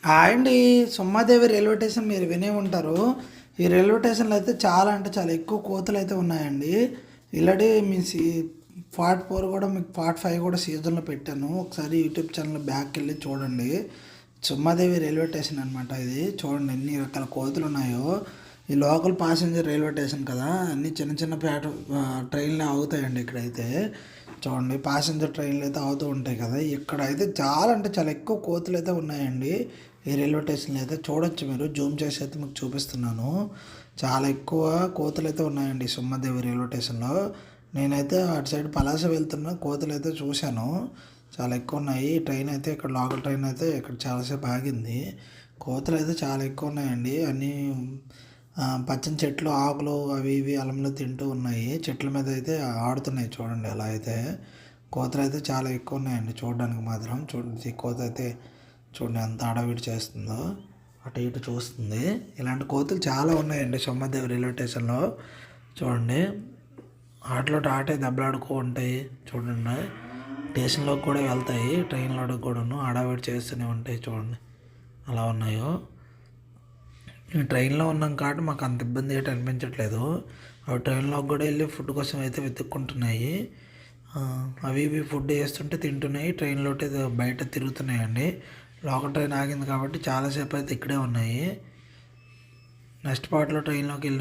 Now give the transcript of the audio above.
అండి సొమ్మాదేవి railway station మీరు వినే ఉంటారు. ఈ రైల్వే స్టేషన్లో అయితే చాలా అంటే చాలా ఎక్కువ కోతులు అయితే ఉన్నాయండి. ఇలాంటి మీ పార్ట్ 4 కూడా మీకు పార్ట్ 5 కూడా సీజన్లో పెట్టాను. ఒకసారి యూట్యూబ్ ఛానల్ బ్యాక్కి వెళ్ళి చూడండి. సొమ్మాదేవి రైల్వే స్టేషన్ అనమాట ఇది. చూడండి ఎన్ని రకాల కోతులు ఉన్నాయో. ఈ లోకల్ ప్యాసింజర్ రైల్వే స్టేషన్ కదా, అన్ని చిన్న చిన్న ట్రైన్లు ఆగుతాయండి ఇక్కడైతే. చూడండి ప్యాసింజర్ ట్రైన్లు అయితే ఆగుతూ ఉంటాయి కదా, ఇక్కడైతే చాలా అంటే చాలా ఎక్కువ కోతులు అయితే ఉన్నాయండి. ఈ రైల్వే స్టేషన్లో అయితే చూడొచ్చు, మీరు జూమ్ చేసి అయితే మీకు చూపిస్తున్నాను. చాలా ఎక్కువ కోతులు అయితే ఉన్నాయండి సొమ్మదేవి రైల్వే స్టేషన్లో. నేనైతే అటు సైడ్ పలాస వెళ్తున్నా, కోతులు అయితే చూశాను. చాలా ఎక్కువ ఉన్నాయి. ట్రైన్ అయితే ఇక్కడ లోకల్ ట్రైన్ అయితే ఇక్కడ చాలాసేపు ఆగింది. కోతులు అయితే చాలా ఎక్కువ ఉన్నాయండి. అన్నీ పచ్చని చెట్లు, ఆకులు అవి ఇవి అలంలో తింటూ ఉన్నాయి. చెట్ల మీద అయితే ఆడుతున్నాయి చూడండి. అలా అయితే కోతలు అయితే చాలా ఎక్కువ ఉన్నాయండి చూడడానికి మాత్రం. చూడండి ఈ కోత అయితే చూడండి ఎంత అడవిడి చేస్తుందో, అటు ఇటు చూస్తుంది. ఇలాంటి కోతులు చాలా ఉన్నాయండి సొమ్మదేవి రైల్వే స్టేషన్లో. చూడండి ఆటలో ఆటే దెబ్బలాడుకో ఉంటాయి చూడండి. స్టేషన్లోకి కూడా వెళ్తాయి, ట్రైన్లో కూడాను అడవిడి చేస్తూనే ఉంటాయి. చూడండి అలా ఉన్నాయో. మేము ట్రైన్లో ఉన్నాం కాబట్టి మాకు అంత ఇబ్బంది ఏంటి అనిపించట్లేదు. అవి ట్రైన్లోకి కూడా వెళ్ళి ఫుడ్ కోసం అయితే వెతుక్కుంటున్నాయి. అవి ఇవి ఫుడ్ వేస్తుంటే తింటున్నాయి. ట్రైన్లో బయట తిరుగుతున్నాయండి. లోకల్ ట్రైన్ ఆగింది కాబట్టి చాలాసేపు అయితే ఇక్కడే ఉన్నాయి. నెక్స్ట్ పార్ట్లో ట్రైన్లోకి వెళ్ళి